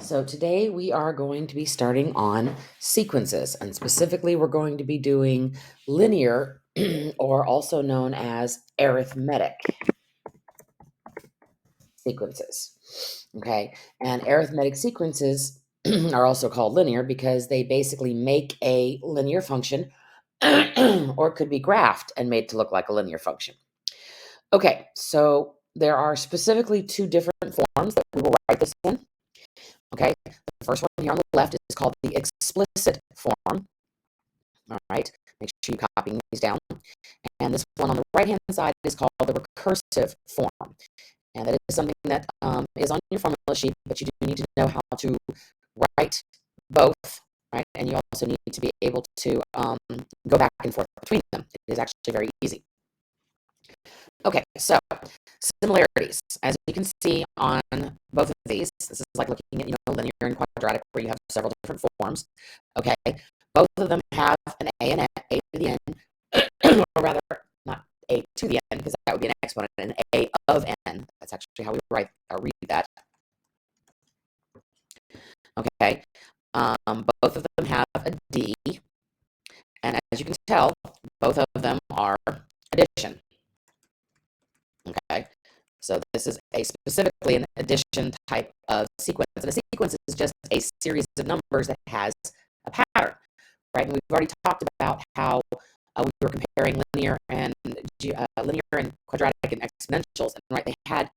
So today we are going to be starting on sequences, and specifically we're going to be doing linear or also known as arithmetic sequences. Okay, and arithmetic sequences are also called linear because they basically make a linear function or could be graphed and made to look like a linear function. Okay, so there are specifically two different forms that we will write this in. Okay, the first one here on the left is called the explicit form. All right, make sure you're copying these down. And this one on the right-hand side is called the recursive form. And that is something that is on your formula sheet, but you do need to know how to write both, right? And you also need to be able to go back and forth between them. It is actually very easy. Okay, so similarities. As you can see on both of these, this is like looking at linear and quadratic, where you have several different forms. Okay, both of them have an a and a to the n, or rather, not a to the n, because that would be an exponent, and a of n. That's actually how we read that. Okay, both of them have a d, and as you can tell, both of them are addition. Okay, so this is specifically an addition type of sequence, and a sequence is just a series of numbers that has a pattern, right? And we've already talked about how we were comparing linear and quadratic and exponentials, and right, they had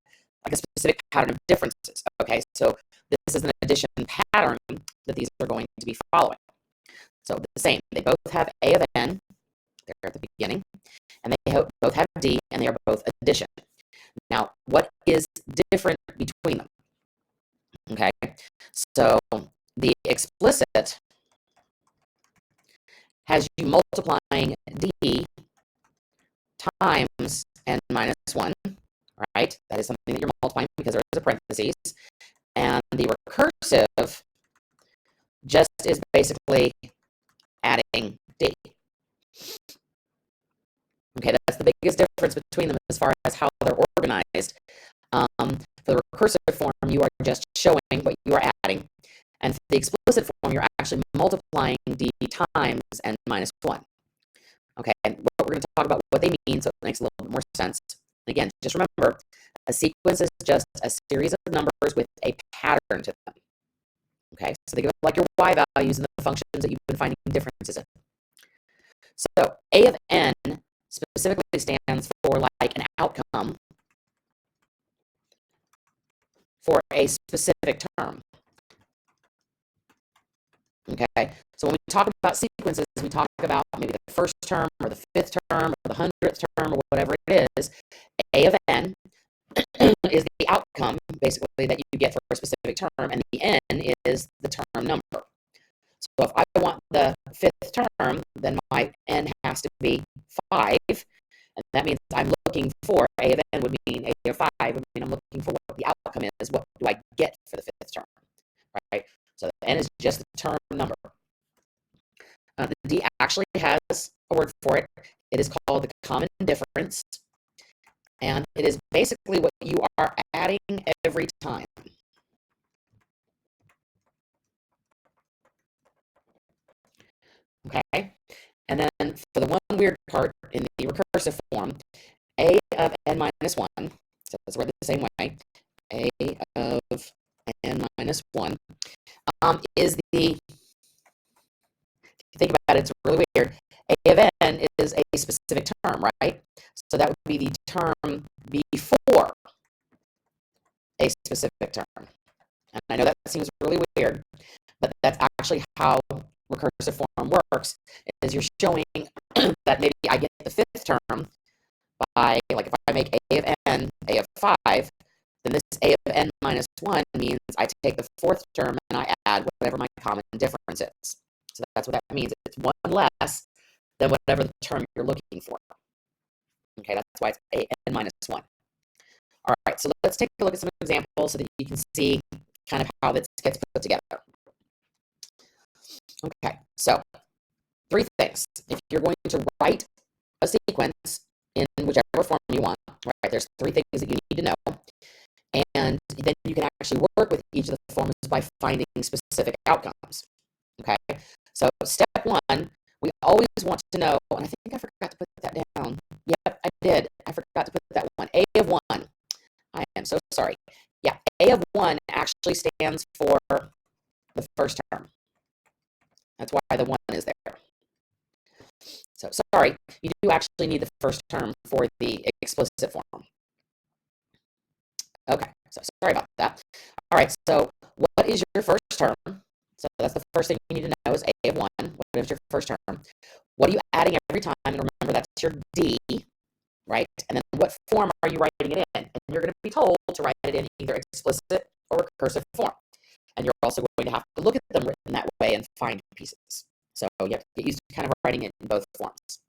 like a specific pattern of differences. Okay, so this is an addition pattern that these are going to be following. So the same, they both have a of n, they're at the beginning, and they both have d, and they are both addition. Now, what is different between them? Okay, so the explicit has you multiplying d times n minus 1, right? That is something that you're multiplying because there is a parentheses. And the recursive just is basically adding d. Okay, that's the biggest difference between them as far as how they're organized. For the recursive form, you are just showing what you are adding. And for the explicit form, you're actually multiplying d times n minus 1. Okay, and we're going to talk about what they mean, so it makes a little bit more sense. Again, just remember, a sequence is just a series of numbers with a pattern to them. Okay, so think of it like your y values and the functions that you've been finding differences in. So a of n specifically stands for like an outcome for a specific term. Okay, so when we talk about sequences, we talk about maybe the first term or the fifth term or the 100th term or whatever it is. A of n is the outcome, basically, that you get for a specific term, and the n is the term number. So if I want the fifth term, then my n has to be 5, and that means I'm looking for a of n would mean a of 5 would mean I'm looking for what the outcome is. What do I get for the fifth term, right? So the n is just the term number. The d actually has a word for it. It is called the common difference, and it is basically what you are adding every time. Okay, and then for the one weird part in the recursive form, a of n minus 1, so it's read the same way, a of n minus 1, is the, if you think about it, it's really weird. A of n is a specific term, right? So that would be the term before a specific term. And I know that seems really weird, but that's actually how recursive form works, is you're showing that maybe I get the fifth term by, like if I make a of n a of 5, then this a of n minus 1 means I take the fourth term and I add whatever my common difference is. So that's what that means. It's one less than whatever the term you're looking for. Okay, that's why it's a n minus 1. All right, so let's take a look at some examples so that you can see kind of how this gets put together. Okay, so 3 things. If you're going to write a sequence in whichever form you want, right, there's 3 things that you need to know. And then you can actually work with each of the forms by finding specific outcomes. Okay, so step one, we always want to know, and I think I forgot to put that down. Yep, I did. I forgot to put that one. A of 1. I am so sorry. Yeah, A of 1 actually stands for the first term. That's why the 1 is there. So sorry, you do actually need the first term for the explicit form. Okay, so sorry about that. All right, so what is your first term? So that's the first thing you need to know is A of 1. What is your first term? What are you adding every time? And remember, that's your D, right? And then what form are you writing it in? And you're going to be told to write it in either explicit or recursive form. And you're also going to have to look at them written that way and find pieces. So you have to get used to kind of writing it in both forms.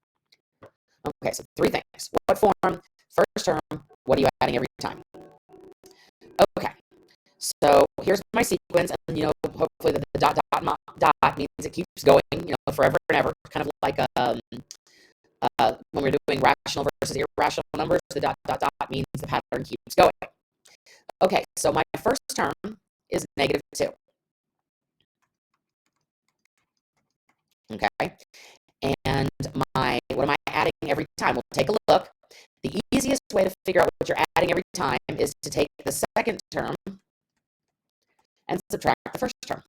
Okay, so 3 things. What form? First term. What are you adding every time? Okay, so here's my sequence, and hopefully the dot means it keeps going, forever and ever. Kind of like when we're doing rational versus irrational numbers, the dot means the pattern keeps going. Okay, so my first term is -2. Okay, and what am I adding every time? Well, take a look. The easiest way to figure out what you're adding every time is to take the second term and subtract the first term.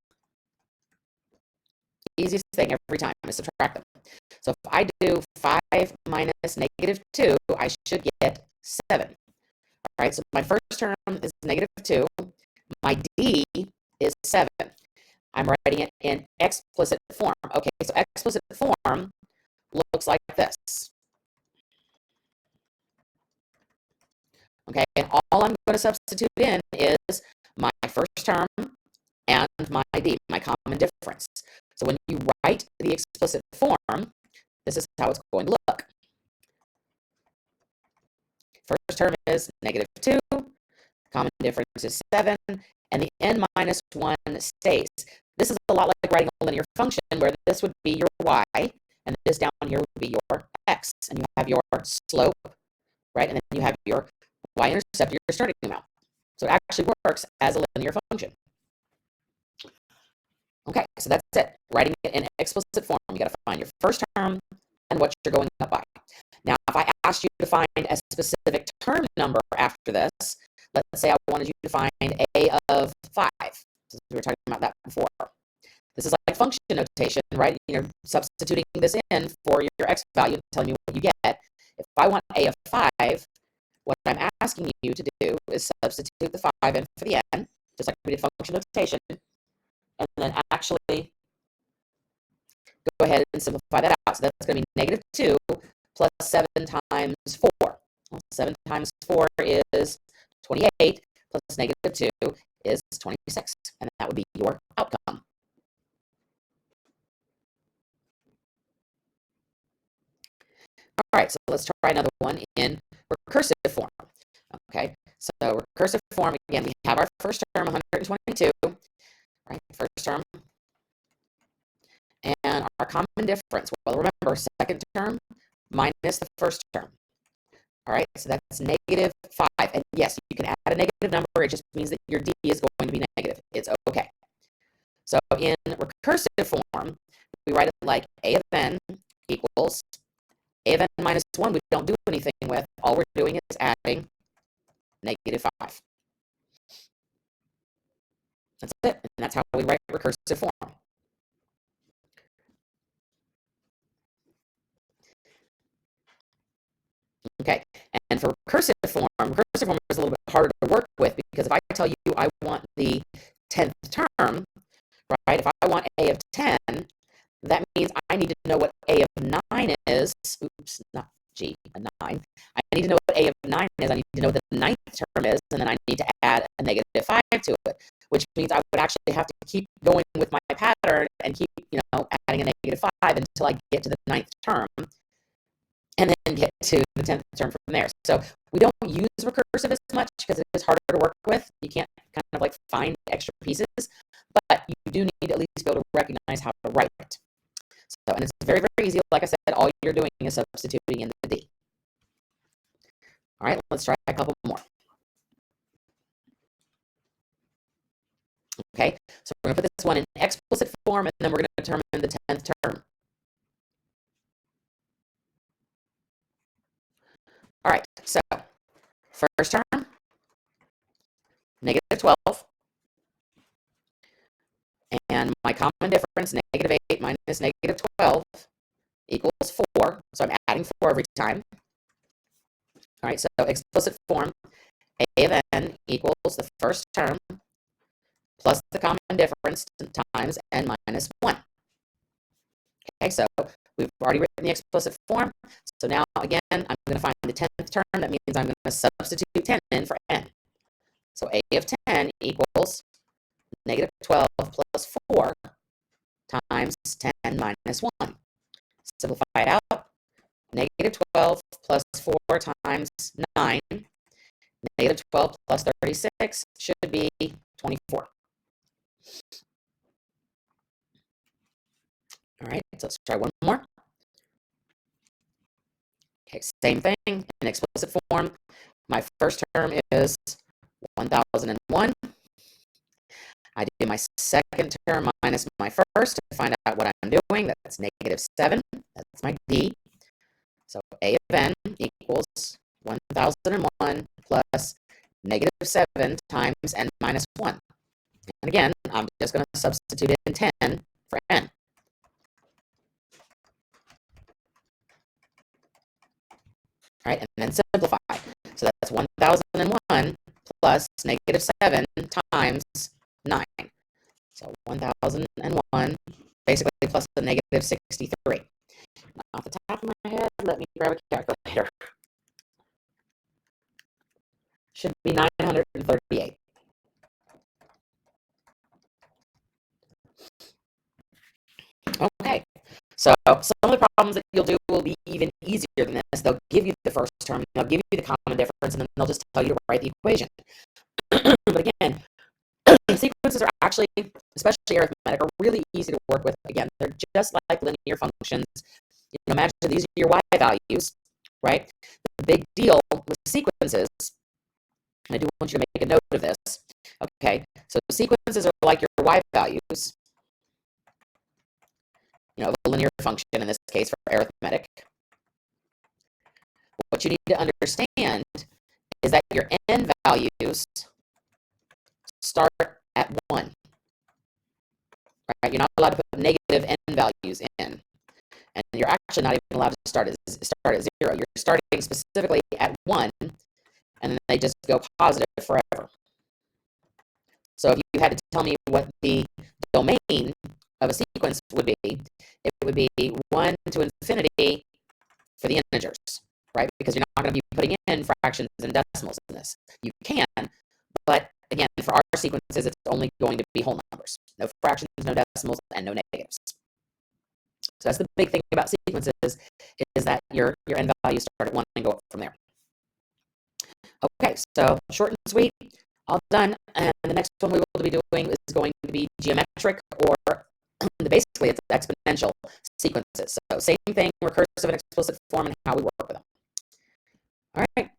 The easiest thing every time is subtract them. So if I do 5 minus -2, I should get 7. All right, so my first term is -2. My D is 7. I'm writing it in explicit form. Okay, so explicit form looks like this. Okay, and all I'm going to substitute in is my first term and my D, my common difference. So when you write the explicit form, this is how it's going to look. First term is -2, common difference is 7, and the n minus 1 stays. This is a lot like writing a linear function where this would be your y, and this down here would be your x, and you have your slope, right? And then you have your y-intercept, your starting amount. So it actually works as a linear function. Okay, so that's it. Writing it in explicit form, you got to find your first term and what you're going up by. Now, if I asked you to find a specific term number after this, let's say I wanted you to find A of 5, since we were talking about that before. This is like function notation, right? You're substituting this in for your x value and telling me what you get. If I want A of 5, what I'm asking you to do is substitute the 5 in for the n, just like we did function notation, and then actually go ahead and simplify that out. So that's going to be -2 plus 7 times 4. Well, 7 times 4 is 28, plus -2 is 26, and that would be your outcome. All right, so let's try another one in recursive form. Okay, so recursive form, again, we have our first term, 122, right, first term, and our common difference, well, remember, second term minus the first term. All right, so that's -5. And yes, you can add a negative number. It just means that your D is going to be negative. It's okay. So in recursive form, we write it like A of n equals A of n minus 1. We don't do anything with. All we're doing is adding -5. That's it. And that's how we write recursive form. Okay, and for recursive form is a little bit harder to work with because if I tell you I want the 10th term, right, if I want A of 10, that means I need to know what A of 9 is. Oops, not G, a 9. I need to know what A of 9 is. I need to know what the 9th term is, and then I need to add a -5 to it, which means I would actually have to keep going with my pattern and keep, adding a -5 until I get to the 9th term, and then get to the 10th term from there. So we don't use recursive as much because it is harder to work with. You can't kind of like find extra pieces, but you do need to at least be able to recognize how to write it. So, and it's very, very easy. Like I said, all you're doing is substituting in the D. All right, let's try a couple more. Okay, so we're going to put this one in explicit form, and then we're going to determine the 10th term. All right, so first term, negative 12, and my common difference, negative 8 minus negative 12, equals 4. So I'm adding 4 every time. All right, so explicit form, a of n equals the first term plus the common difference times n minus 1. Okay, so we've already written the explicit form. So now, again, I'm going to find the 10th term. That means I'm going to substitute 10 in for n. So a of 10 equals negative 12 plus 4 times 10 minus 1. Simplify it out. Negative 12 plus 4 times 9. Negative 12 plus 36 should be 24. All right, so let's try one more. Okay, same thing in explicit form. My first term is 1001. I do my second term minus my first to find out what I'm doing. That's negative 7. That's my D. So A of n equals 1001 plus negative 7 times n minus 1. And again, I'm just going to substitute in 10 for n. All right, and then simplify. So that's 1001 plus negative 7 times 9. So 1001 basically plus the negative 63. Now, off the top of my head, let me grab a calculator. Should be 938. Okay, so some of the problems that you'll do will be even easier than this. They'll give you the first term, they'll give you the common difference, and then they'll just tell you to write the equation. But again, sequences are actually, especially arithmetic, are really easy to work with. Again, they're just like linear functions. Imagine these are your y values, right? The big deal with sequences, and I do want you to make a note of this. Okay, so sequences are like your y values, of a linear function, in this case for arithmetic. What you need to understand is that your n values start at 1. Right? You're not allowed to put negative n values in. And you're actually not even allowed to start at 0. You're starting specifically at 1, and then they just go positive forever. So if you had to tell me what the domain of a sequence would be, it would be 1 to infinity for the integers, right? Because you're not going to be putting in fractions and decimals in this. You can, but again, for our sequences, it's only going to be whole numbers. No fractions, no decimals, and no negatives. So that's the big thing about sequences, is that your n values start at 1 and go up from there. Okay, so short and sweet, all done. And the next one we will be doing is going to be geometric, or basically it's exponential sequences. So same thing, recursive and explicit form, and how we work with them. All right.